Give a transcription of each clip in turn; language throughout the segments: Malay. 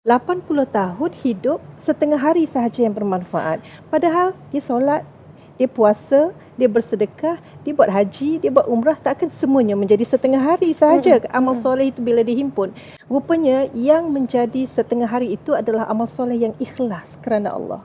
80 tahun hidup setengah hari sahaja yang bermanfaat. Padahal dia solat, dia puasa, dia bersedekah, dia buat haji, dia buat umrah, takkan semuanya menjadi setengah hari sahaja. Amal soleh itu bila dihimpun. Rupanya yang menjadi setengah hari itu adalah amal soleh yang ikhlas kerana Allah.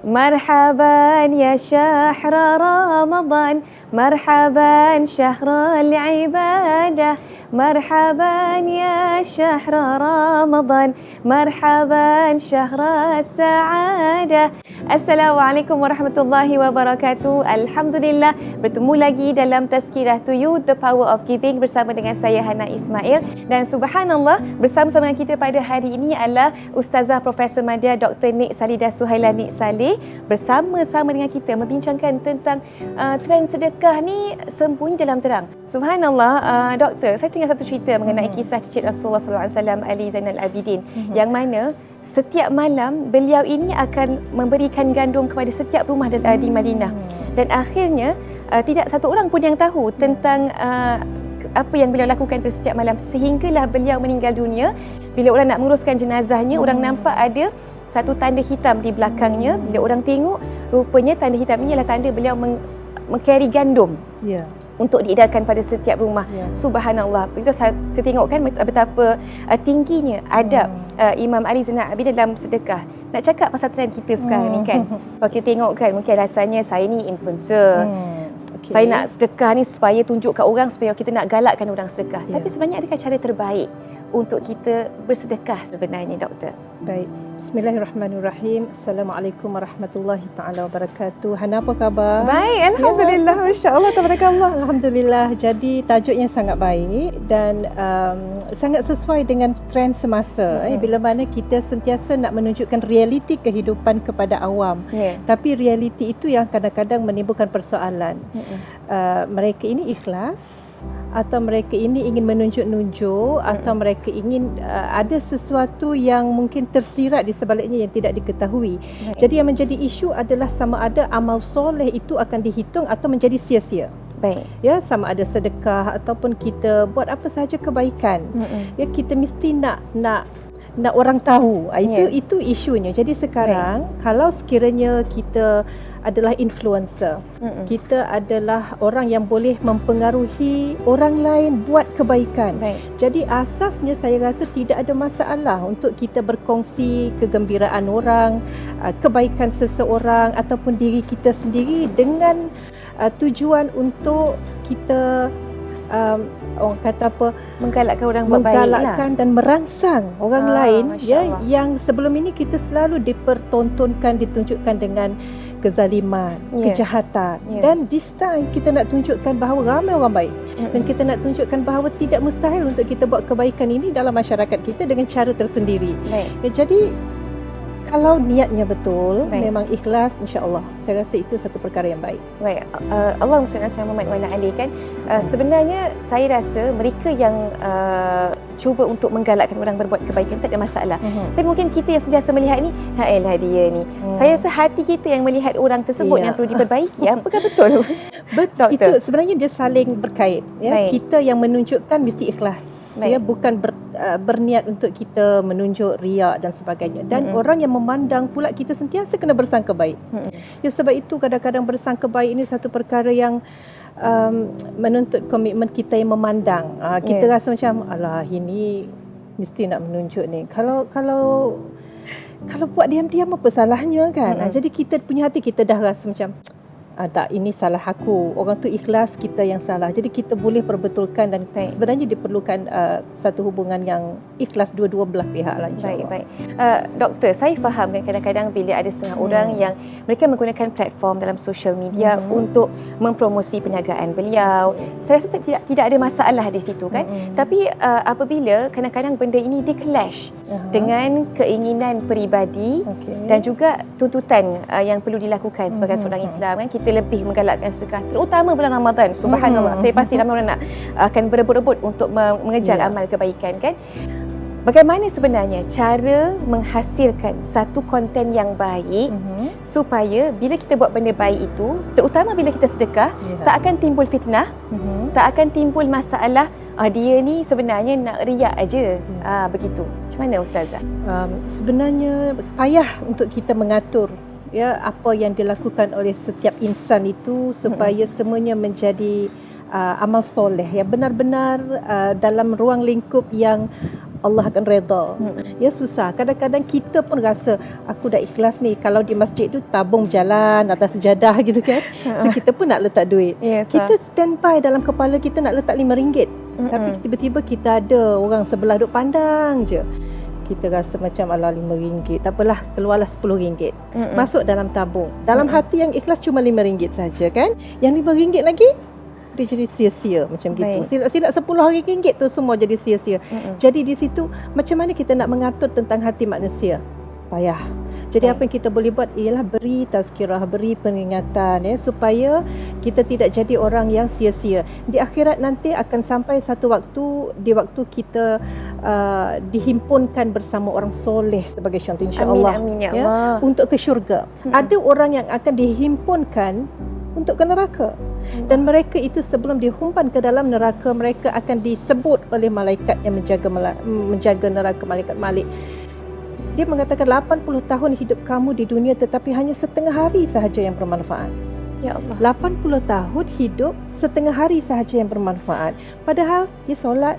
مرحبا يا شهر رمضان مرحبا شهر العبادة مرحبا يا شهر رمضان مرحبا شهر السعادة. Assalamualaikum warahmatullahi wabarakatuh. Alhamdulillah, bertemu lagi dalam Tazkirah to You, The Power of Giving bersama dengan saya Hana Ismail. Dan subhanallah, bersama-sama dengan kita pada hari ini adalah Ustazah Profesor Madya Dr. Nik Salidah Suhaila Nik Saleh, bersama-sama dengan kita membincangkan tentang trend sedekah ni sembunyi dalam terang. Subhanallah, doktor, saya teringat satu cerita mengenai kisah cicit Rasulullah SAW, Ali Zainal Abidin, yang mana setiap malam beliau ini akan memberikan gandum kepada setiap rumah di Madinah. Dan akhirnya tidak satu orang pun yang tahu tentang apa yang beliau lakukan pada setiap malam, sehinggalah beliau meninggal dunia. Bila orang nak menguruskan jenazahnya, orang nampak ada satu tanda hitam di belakangnya. Bila orang tengok, rupanya tanda hitam ini adalah tanda beliau mengcarry gandum. Untuk diedarkan pada setiap rumah. Subhanallah. Itu saya tengokkan betapa tingginya adab Imam Ali Zainal Abidin dalam sedekah. Nak cakap pasal trend kita sekarang ni kan. Kalau kita tengok kan, mungkin rasanya saya ni influencer. Saya nak sedekah ni supaya tunjuk kat orang, supaya kita nak galakkan orang sedekah. Tapi sebenarnya adakah cara terbaik untuk kita bersedekah sebenarnya, doktor? Baik. Bismillahirrahmanirrahim. Assalamualaikum warahmatullahi taala wabarakatuh. Hana, apa khabar? Baik, alhamdulillah. Masya-Allah, tabarakallah. Alhamdulillah. Jadi tajuknya sangat baik dan sangat sesuai dengan trend semasa. Bila mana kita sentiasa nak menunjukkan realiti kehidupan kepada awam. Tapi realiti itu yang kadang-kadang menimbulkan persoalan. Mereka ini ikhlas atau mereka ini ingin menunjuk-nunjuk atau mereka ingin ada sesuatu yang mungkin tersirat di sebaliknya yang tidak diketahui. Jadi yang menjadi isu adalah sama ada amal soleh itu akan dihitung atau menjadi sia-sia. Baik. Ya, sama ada sedekah ataupun kita buat apa sahaja kebaikan. Ya, kita mesti nak orang tahu. Itu isunya. Jadi sekarang kalau sekiranya kita adalah influencer, kita adalah orang yang boleh mempengaruhi orang lain buat kebaikan. Jadi asasnya saya rasa tidak ada masalah untuk kita berkongsi kegembiraan orang, kebaikan seseorang ataupun diri kita sendiri dengan tujuan untuk kita orang kata apa, menggalakkan orang buat baik lah, dan merangsang orang lain yang sebelum ini kita selalu dipertontonkan, ditunjukkan dengan kezaliman, kejahatan. Dan this time kita nak tunjukkan bahawa ramai orang baik. Dan kita nak tunjukkan bahawa tidak mustahil untuk kita buat kebaikan ini dalam masyarakat kita dengan cara tersendiri. Jadi kalau niatnya betul, memang ikhlas, insya-Allah, saya rasa itu satu perkara yang baik. Baik. Allahumma salli ala Muhammad wa ala ali kan. Sebenarnya saya rasa mereka yang cuba untuk menggalakkan orang berbuat kebaikan tak ada masalah. Tapi mungkin kita yang sentiasa melihat ni, haelah dia ni. Saya rasa hati kita yang melihat orang tersebut yang perlu diperbaiki. Apakah betul? Betul. Itu sebenarnya dia saling berkait. Ya, kita yang menunjukkan mesti ikhlas. Ya, bukan berniat untuk kita menunjuk riak dan sebagainya. Dan orang yang memandang pula kita sentiasa kena bersangka baik. Ya, sebab itu kadang-kadang bersangka baik ini satu perkara yang menuntut komitmen kita yang memandang. Kita rasa macam alah, ini mesti nak menunjuk ni. Kalau buat diam-diam apa salahnya kan? Jadi kita punya hati kita dah rasa macam tak, ini salah aku. Orang tu ikhlas, kita yang salah. Jadi kita boleh perbetulkan dan sebenarnya diperlukan satu hubungan yang ikhlas dua-dua belah pihak lah, insyaAllah. Baik. Doktor, saya faham kan kadang-kadang bila ada setengah orang yang mereka menggunakan platform dalam social media untuk mempromosi perniagaan beliau. Saya rasa tidak ada masalah di situ kan. Tapi apabila kadang-kadang benda ini di-clash dengan keinginan peribadi dan juga tuntutan yang perlu dilakukan sebagai seorang Islam kan, kita lebih menggalakkan sedekah, terutama bulan Ramadan. Subhanallah, saya pasti ramai orang akan berebut-rebut untuk mengejar amal kebaikan kan. bagaimana sebenarnya cara menghasilkan satu konten yang baik supaya bila kita buat benda baik itu, terutama bila kita sedekah, tak akan timbul fitnah, tak akan timbul masalah dia ni sebenarnya nak riak aja. Begitu. Macam mana Ustazah? Sebenarnya payah untuk kita mengatur apa yang dilakukan oleh setiap insan itu supaya semuanya menjadi amal soleh yang benar-benar dalam ruang lingkup yang Allah akan redha. Ya, susah. Kadang-kadang kita pun rasa aku dah ikhlas ni, kalau di masjid tu tabung jalan atas sejadah gitu kan. So kita pun nak letak duit. Kita standby dalam kepala kita nak letak RM5. Tapi tiba-tiba kita ada orang sebelah duk pandang je. Kita rasa macam ala RM5. Tak apalah, keluarlah RM10. Masuk dalam tabung. Dalam hati yang ikhlas cuma RM5 saja kan. Yang RM5 lagi dia jadi sia-sia macam gitu. Silap-silap RM10 tu semua jadi sia-sia. Jadi di situ macam mana kita nak mengatur tentang hati manusia? Payah. Jadi apa yang kita boleh buat ialah beri tazkirah, beri peringatan supaya kita tidak jadi orang yang sia-sia. Di akhirat nanti akan sampai satu waktu, di waktu kita dihimpunkan bersama orang soleh sebagai contoh, insya-Allah. Amin, ya Allah. Untuk ke syurga. Ada orang yang akan dihimpunkan untuk ke neraka. Dan mereka itu sebelum dihumpan ke dalam neraka, mereka akan disebut oleh malaikat yang menjaga neraka, malaikat Malik. Dia mengatakan 80 tahun hidup kamu di dunia tetapi hanya setengah hari sahaja yang bermanfaat. Ya Allah. 80 tahun hidup, setengah hari sahaja yang bermanfaat. Padahal dia solat,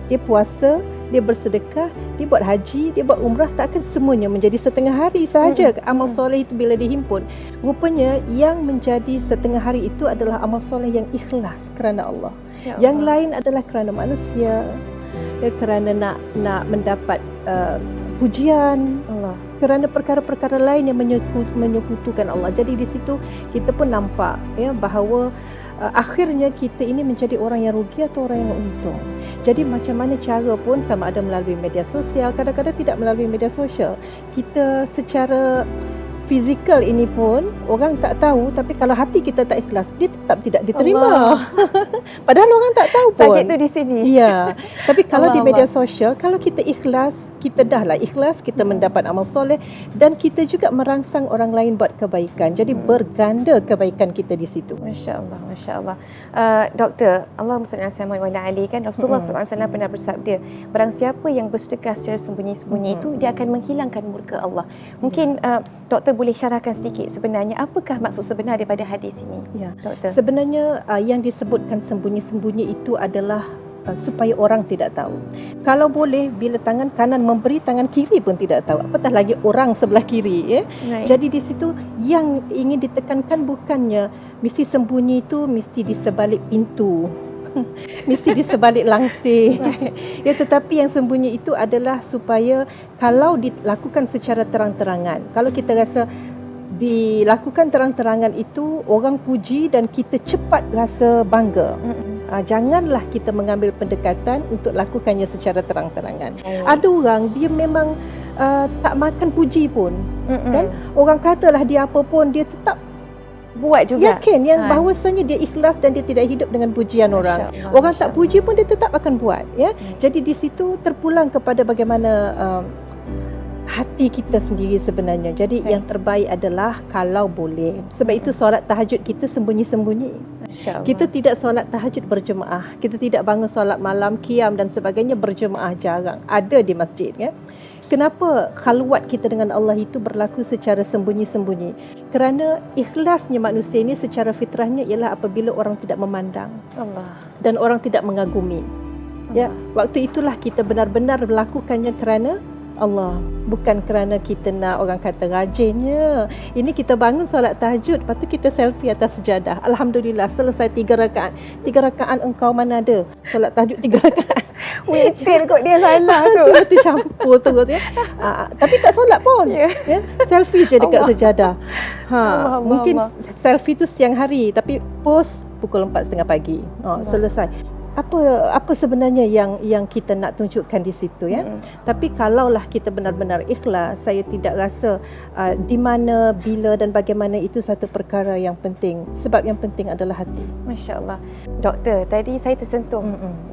dia puasa, dia bersedekah, dia buat haji, dia buat umrah, takkan semuanya menjadi setengah hari sahaja. Amal soleh itu bila dihimpun. Rupanya yang menjadi setengah hari itu adalah amal soleh yang ikhlas kerana Allah. Ya Allah. Yang lain adalah kerana manusia, kerana nak mendapat pujian Allah, kerana perkara-perkara lain yang menyekutukan Allah. Jadi di situ kita pun nampak bahawa akhirnya kita ini menjadi orang yang rugi atau orang yang untung. Jadi macam mana cara pun, sama ada melalui media sosial, kadang-kadang tidak melalui media sosial, kita secara fizikal ini pun orang tak tahu, tapi kalau hati kita tak ikhlas, dia tetap tidak diterima. Padahal orang tak tahu pun. Sakit tu di sini. Ya. Tapi kalau di media sosial, kalau kita ikhlas, kita dah lah ikhlas, kita mendapat amal soleh dan kita juga merangsang orang lain buat kebaikan. Jadi berganda kebaikan kita di situ. Masya-Allah, masya-Allah. Doktor, Allahumma salli ala Ali, kan Rasulullah SAW pernah bersabda, barang siapa yang bersedekah secara sembunyi-sembunyi itu dia akan menghilangkan murka Allah. Mungkin doktor boleh syarahkan sedikit sebenarnya apakah maksud sebenar daripada hadis ini? Ya, doktor. Sebenarnya yang disebutkan sembunyi-sembunyi itu adalah supaya orang tidak tahu. Kalau boleh, bila tangan kanan memberi, tangan kiri pun tidak tahu. Apatah lagi orang sebelah kiri. Jadi di situ yang ingin ditekankan bukannya mesti sembunyi itu mesti di sebalik pintu. Mesti di sebalik langsir. Tetapi yang sembunyi itu adalah supaya kalau dilakukan secara terang-terangan, kalau kita rasa dilakukan terang-terangan itu orang puji dan kita cepat rasa bangga, janganlah kita mengambil pendekatan untuk lakukannya secara terang-terangan. Ada orang dia memang tak makan puji pun, kan? Orang katalah dia apa pun, dia tetap buat juga. Yakin yang bahawasanya dia ikhlas dan dia tidak hidup dengan pujian orang. Orang tak puji pun dia tetap akan buat. Jadi di situ terpulang kepada bagaimana hati kita sendiri sebenarnya. Jadi yang terbaik adalah kalau boleh. Sebab itu solat tahajud kita sembunyi-sembunyi. Kita tidak solat tahajud berjemaah. Kita tidak bangun solat malam, qiyam dan sebagainya berjemaah, jarang. Ada di masjid. Kenapa khalwat kita dengan Allah itu berlaku secara sembunyi-sembunyi? Kerana ikhlasnya manusia ini secara fitrahnya ialah apabila orang tidak memandang Allah dan orang tidak mengagumi. Waktu itulah kita benar-benar melakukannya kerana Allah, bukan kerana kita nak orang kata rajinnya. Ini kita bangun solat tahajud, lepas tu kita selfie atas sejadah. Alhamdulillah selesai 3 rakaat. 3 rakaat engkau mana ada solat tahajud 3 rakaat. Witir kot dia salah tu. Tu campur terus tapi tak solat pun. Selfie je dekat sejadah. Mungkin selfie tu siang hari tapi post pukul 4.30 pagi. Selesai. apa sebenarnya yang kita nak tunjukkan di situ ya. Tapi kalaulah kita benar-benar ikhlas, saya tidak rasa di mana, bila dan bagaimana itu satu perkara yang penting. Sebab yang penting adalah hati. Masya-Allah. Doktor, tadi saya tersentuh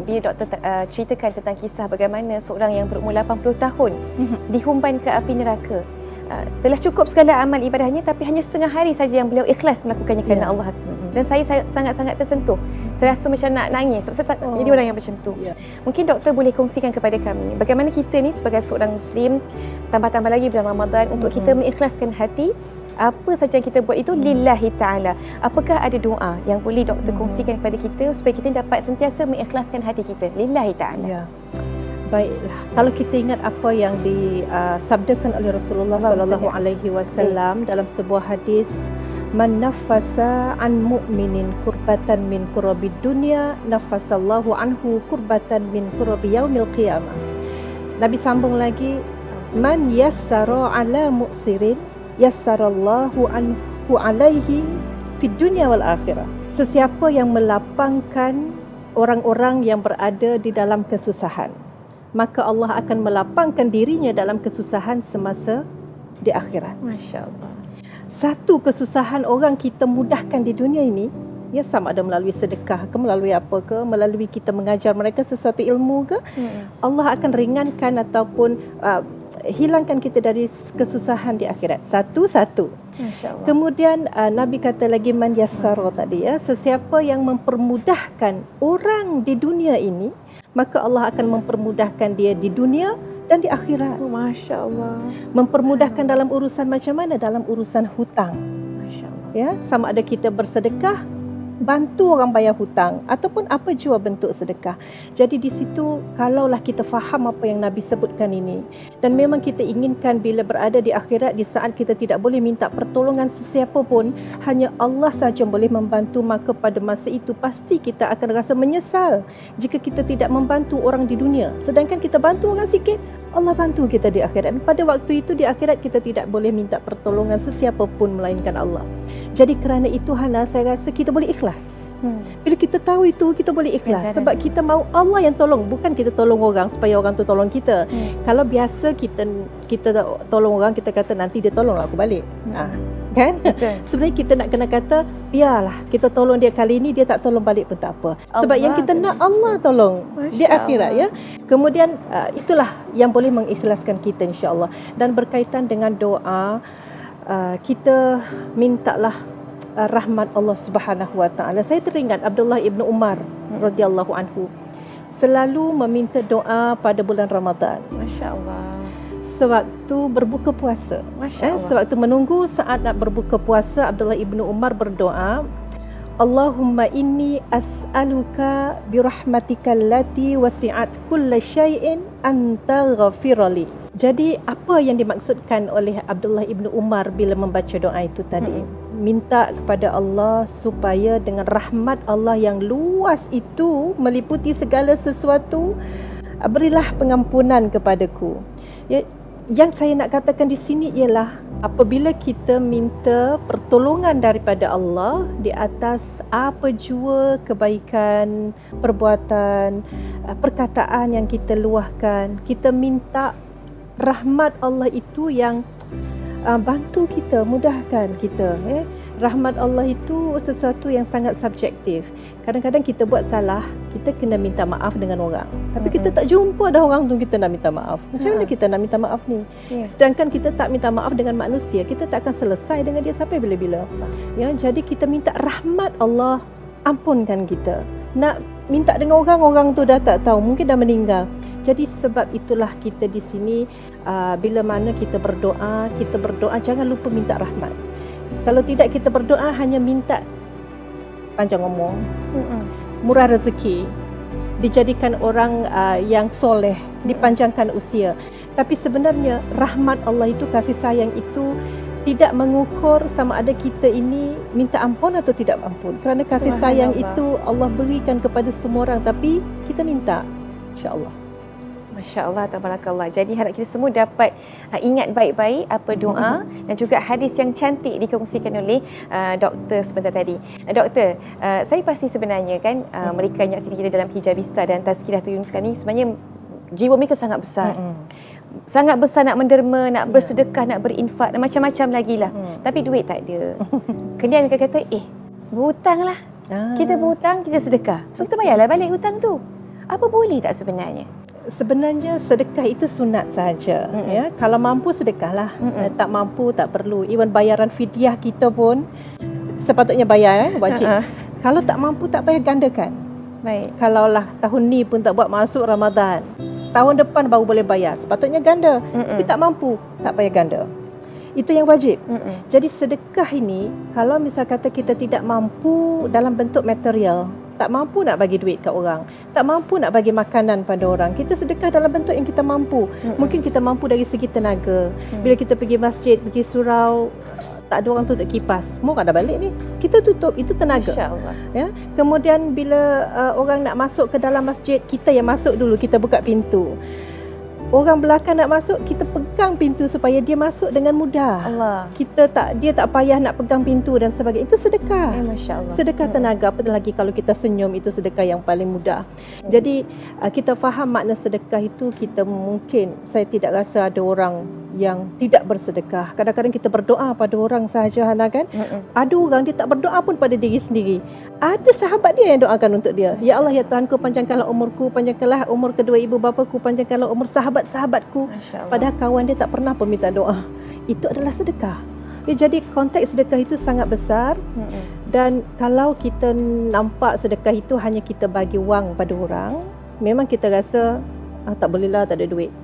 bila doktor ceritakan tentang kisah bagaimana seorang yang berumur 80 tahun dihumban ke api neraka. Telah cukup segala amal ibadahnya, tapi hanya setengah hari saja yang beliau ikhlas melakukannya kerana Allah. Dan saya sangat-sangat tersentuh. Saya rasa macam nak nangis sebab saya tak jadi orang yang macam tu. Mungkin doktor boleh kongsikan kepada kami bagaimana kita ni sebagai seorang Muslim, tambah-tambah lagi bulan Ramadan, untuk kita mengikhlaskan hati. Apa saja yang kita buat itu lillahi ta'ala. Apakah ada doa yang boleh doktor kongsikan kepada kita supaya kita dapat sentiasa mengikhlaskan hati kita lillahi ta'ala? Baiklah, kalau kita ingat apa yang disabdakan oleh Rasulullah sallallahu alaihi wasallam dalam sebuah hadis, man nafasa an mu'minin kurbatan min kurabi dunya nafasallahu anhu kurbatan min kurabi yaumil qiyamah. Nabi sambung lagi, man yassara ala mu'sirin yassarallahu anhu alaihi fid dunya wal akhirah. Sesiapa yang melapangkan orang-orang yang berada di dalam kesusahan, maka Allah akan melapangkan dirinya dalam kesusahan semasa di akhirat. Masya Allah. Satu kesusahan orang kita mudahkan di dunia ini, ya, sama ada melalui sedekah ke, melalui apa ke, melalui kita mengajar mereka sesuatu ilmu ke, Allah akan ringankan ataupun hilangkan kita dari kesusahan di akhirat. Satu-satu. Masya Allah. Kemudian Nabi kata lagi, man yassara tadi ya, sesiapa yang mempermudahkan orang di dunia ini, maka Allah akan mempermudahkan dia di dunia dan di akhirat. Masya Allah. Mempermudahkan dalam urusan macam mana? Dalam urusan hutang. Masya Allah. Ya, sama ada kita bersedekah, bantu orang bayar hutang, ataupun apa jua bentuk sedekah. Jadi di situ kalaulah kita faham apa yang Nabi sebutkan ini, dan memang kita inginkan bila berada di akhirat, di saat kita tidak boleh minta pertolongan sesiapa pun, hanya Allah sahaja boleh membantu, maka pada masa itu pasti kita akan rasa menyesal jika kita tidak membantu orang di dunia. Sedangkan kita bantu orang sikit, Allah bantu kita di akhirat. Pada waktu itu di akhirat kita tidak boleh minta pertolongan sesiapa pun melainkan Allah. Jadi kerana itu Hana, saya rasa kita boleh ikhlas. Bila kita tahu itu, kita boleh ikhlas. Sebab kita mahu Allah yang tolong, bukan kita tolong orang supaya orang tu tolong kita. Kalau biasa kita tolong orang, kita kata nanti dia tolong aku balik. Kan? Sebenarnya kita nak kena kata, biarlah kita tolong dia kali ini, dia tak tolong balik pun tak apa. Sebab yang kita nak Allah tolong di akhirat ya. Kemudian itulah yang boleh mengikhlaskan kita insya-Allah. Dan berkaitan dengan doa, kita mintalah rahmat Allah Subhanahu wa taala. Saya teringat Abdullah ibnu Umar radhiyallahu anhu selalu meminta doa pada bulan Ramadan. Masya-Allah. Sewaktu berbuka puasa. Masya-Allah. Sewaktu menunggu saat nak berbuka puasa, Abdullah ibnu Umar berdoa, Allahumma inni as'aluka birahmatika allati wasi'at kulla syai'in anta ghafirali. Jadi apa yang dimaksudkan oleh Abdullah ibnu Umar bila membaca doa itu tadi? Minta kepada Allah supaya dengan rahmat Allah yang luas itu meliputi segala sesuatu, berilah pengampunan kepadaku. Ya, yang saya nak katakan di sini ialah apabila kita minta pertolongan daripada Allah di atas apa jua kebaikan, perbuatan, perkataan yang kita luahkan, kita minta rahmat Allah itu yang bantu kita, mudahkan kita. Rahmat Allah itu sesuatu yang sangat subjektif. Kadang-kadang kita buat salah, kita kena minta maaf dengan orang. Tapi kita tak jumpa ada orang tu kita nak minta maaf. Macam mana kita nak minta maaf ni? Sedangkan kita tak minta maaf dengan manusia, kita tak akan selesai dengan dia sampai bila-bila. Ya, jadi kita minta rahmat Allah, ampunkan kita. Nak minta dengan orang tu dah tak tahu, mungkin dah meninggal. Jadi sebab itulah kita di sini bila mana kita berdoa jangan lupa minta rahmat. Kalau tidak kita berdoa hanya minta panjang umur, murah rezeki, dijadikan orang yang soleh, dipanjangkan usia. Tapi sebenarnya rahmat Allah itu, kasih sayang itu tidak mengukur sama ada kita ini minta ampun atau tidak ampun. Kerana kasih sayang itu Allah berikan kepada semua orang, tapi kita minta, insya-Allah. Masya Allah, tabarakallah. Jadi harap kita semua dapat ingat baik-baik apa doa dan juga hadis yang cantik dikongsikan oleh doktor sebentar tadi. Doktor, saya pasti sebenarnya kan mereka yang menyaksikan kita dalam Hijabista dan Tazkiratul Yunus ni sebenarnya jiwa mereka sangat besar. Sangat besar nak menderma, nak bersedekah, nak berinfak dan macam-macam lagi lah. Tapi duit tak ada. Kemudian mereka kata, berhutang lah. Kita berhutang, kita sedekah. So kita bayarlah balik hutang tu. Apa boleh tak sebenarnya? Sebenarnya sedekah itu sunat saja. Ya, kalau mampu sedekahlah. Tak mampu tak perlu. Even bayaran fidyah kita pun sepatutnya bayar, wajib. Kalau tak mampu tak payah gandakan. Baik. Kalaulah tahun ni pun tak buat masuk Ramadan, tahun depan baru boleh bayar, sepatutnya ganda. Tapi tak mampu tak payah ganda. Itu yang wajib. Jadi sedekah ini, kalau misal kata kita tidak mampu dalam bentuk material, tak mampu nak bagi duit kat orang, tak mampu nak bagi makanan pada orang, kita sedekah dalam bentuk yang kita mampu. Mungkin kita mampu dari segi tenaga. Bila kita pergi masjid, pergi surau, tak ada orang tutup kipas, mau dah balik ni, kita tutup, itu tenaga. InsyaAllah. Ya. Kemudian bila orang nak masuk ke dalam masjid, kita yang masuk dulu, kita buka pintu. Orang belakang nak masuk, kita pegang pintu supaya dia masuk dengan mudah. Allah. Dia tak payah nak pegang pintu dan sebagainya. Itu sedekah. Masya Allah. Sedekah tenaga, apatah lagi kalau kita senyum, itu sedekah yang paling mudah. Jadi kita faham makna sedekah itu. Kita mungkin, saya tidak rasa ada orang yang tidak bersedekah. Kadang-kadang kita berdoa pada orang sahaja, Hana, kan? Ada orang dia tak berdoa pun pada diri sendiri. Ada sahabat dia yang doakan untuk dia. Ya Allah, ya Tuhanku, panjangkanlah umurku, panjangkanlah umur kedua ibu bapaku, panjangkanlah umur sahabat-sahabatku. Padahal kawan dia tak pernah pun minta doa. Itu adalah sedekah. Jadi konteks sedekah itu sangat besar. Dan kalau kita nampak sedekah itu hanya kita bagi wang pada orang, memang kita rasa tak bolehlah, tak ada duit.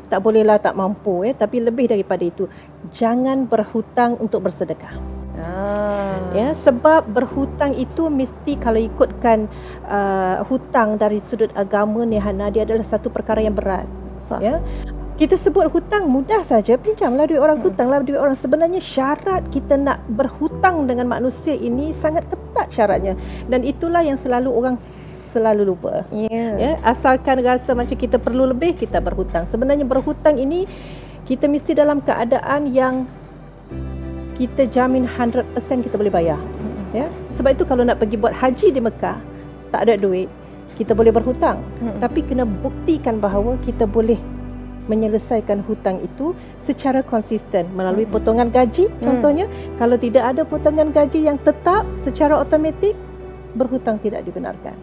Tak bolehlah, tak mampu. Tapi lebih daripada itu, jangan berhutang untuk bersedekah. Ya, sebab berhutang itu mesti, kalau ikutkan hutang dari sudut agama ni, Hana, dia adalah satu perkara yang berat. Ya. Kita sebut hutang mudah saja, pinjamlah duit orang, hutanglah duit orang. Sebenarnya syarat kita nak berhutang dengan manusia ini sangat ketat syaratnya. Dan itulah yang selalu orang selalu lupa. Ya, asalkan rasa macam kita perlu lebih, kita berhutang. Sebenarnya berhutang ini kita mesti dalam keadaan yang kita jamin 100% kita boleh bayar. Ya, sebab itu kalau nak pergi buat haji di Mekah, tak ada duit, kita boleh berhutang. Tapi kena buktikan bahawa kita boleh menyelesaikan hutang itu secara konsisten melalui potongan gaji. Contohnya, kalau tidak ada potongan gaji yang tetap secara automatik, berhutang tidak dibenarkan.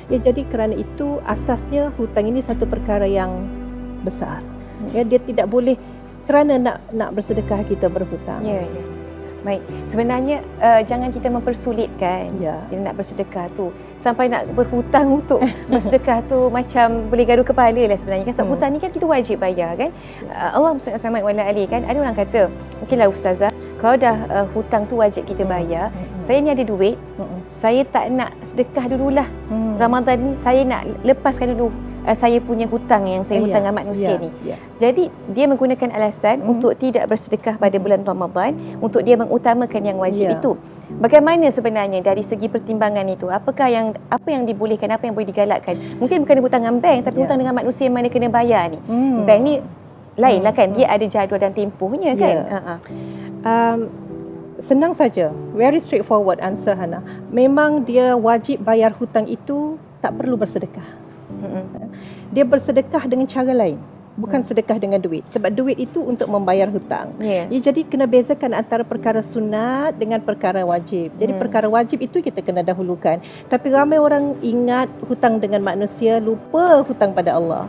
Ya, jadi kerana itu asasnya hutang ini satu perkara yang besar. Ya, dia tidak boleh kerana nak bersedekah kita berhutang. Ya. Baik, sebenarnya jangan kita mempersulitkan bila nak bersedekah tu. Sampai nak berhutang untuk bersedekah tu macam boleh gaduh kepala lah sebenarnya kan. Sebab hutang ni kan kita wajib bayar kan. Allah SWT wa'ala kan, ada orang kata, mungkinlah ustazah, kalau dah hutang tu wajib kita bayar, saya ni ada duit, saya tak nak sedekah dululah. Ramadan ni saya nak lepaskan dulu saya punya hutang yang saya hutang dengan manusia ni. Jadi dia menggunakan alasan untuk tidak bersedekah pada bulan Ramadan, untuk dia mengutamakan yang wajib itu. Bagaimana sebenarnya dari segi pertimbangan itu? Apa yang dibolehkan, apa yang boleh digalakkan? Mungkin bukan hutang dengan bank, tapi hutang dengan manusia yang mana kena bayar ni. Bank ni lain lah kan, dia ada jadual dan tempohnya kan. Senang saja, very straightforward answer, Hana. Memang dia wajib bayar hutang itu, tak perlu bersedekah. Dia bersedekah dengan cara lain, bukan sedekah dengan duit. Sebab duit itu untuk membayar hutang. Jadi kena bezakan antara perkara sunat dengan perkara wajib. Jadi perkara wajib itu kita kena dahulukan. Tapi ramai orang ingat hutang dengan manusia, lupa hutang pada Allah.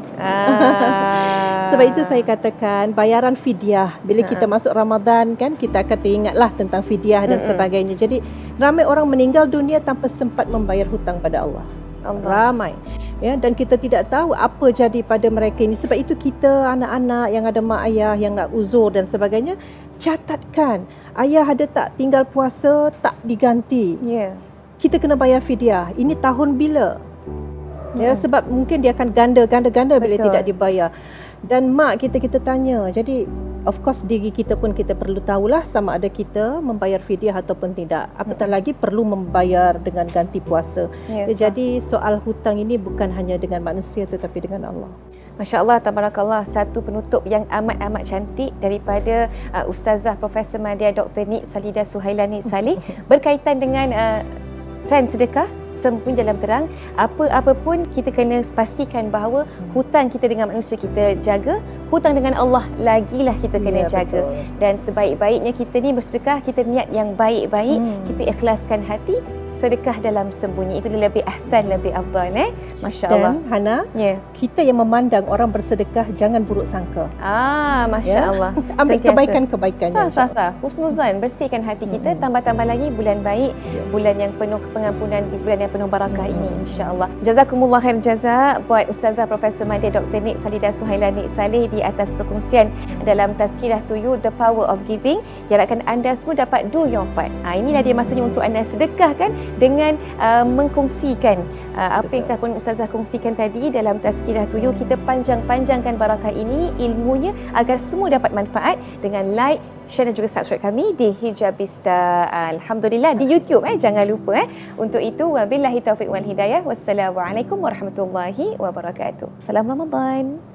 Sebab itu saya katakan bayaran fidyah. Bila kita masuk Ramadan kan, kita akan teringatlah tentang fidyah dan sebagainya. Jadi ramai orang meninggal dunia tanpa sempat membayar hutang pada Allah. Ramai. Ya, dan kita tidak tahu apa jadi pada mereka ini. Sebab itu kita anak-anak yang ada mak ayah yang nak uzur dan sebagainya, catatkan ayah ada tak tinggal puasa tak diganti. Kita kena bayar fidyah. Ini tahun bila? Ya, sebab mungkin dia akan ganda bila tidak dibayar. Dan mak kita tanya. Jadi of course diri kita pun kita perlu tahulah sama ada kita membayar fidyah ataupun tidak. Apatah lagi perlu membayar dengan ganti puasa. Jadi soal hutang ini bukan hanya dengan manusia tetapi dengan Allah. Masya Allah, tabarakallah, satu penutup yang amat-amat cantik daripada Ustazah Profesor Madya Dr. Nik Salidah Suhailani Saleh berkaitan dengan trend sedekah sembunyi dalam terang. Apa-apa pun kita kena pastikan bahawa hutang kita dengan manusia kita jaga, hutang dengan Allah lagilah kita kena jaga. Betul. Dan sebaik-baiknya kita ni bersedekah, kita niat yang baik-baik, kita ikhlaskan hati, sedekah dalam sembunyi itu lebih ahsan, lebih afdal. Masya Allah. Dan Hana, Ya. kita yang memandang orang bersedekah jangan buruk sangka. Masya Allah. Ambil Sentiasa. kebaikan-kebaikan. Sah. Husnuzan, bersihkan hati kita. Tambah-tambah lagi bulan baik, bulan yang penuh pengampunan, bulan yang penuh barakah ini, insya-Allah. Jazakumullah khair jaza buat Ustazah Profesor Madya Dr. Nik Salidah Suhailani Saleh di atas perkongsian dalam Tazkirah to You, The Power of Giving. Harapkan anda semua dapat do your part. Inilah dia masanya untuk anda sedekahkan dengan mengkongsikan apa yang telah pun Ustazah kongsikan tadi dalam Tazkirah to You. Kita panjang-panjangkan barakah ini, ilmunya, agar semua dapat manfaat dengan like, share dan juga subscribe kami di Hijabista, alhamdulillah, di YouTube. Jangan lupa. Untuk itu, wabillahi taufiq wal hidayah. Wassalamualaikum warahmatullahi wabarakatuh. Salam Ramadan.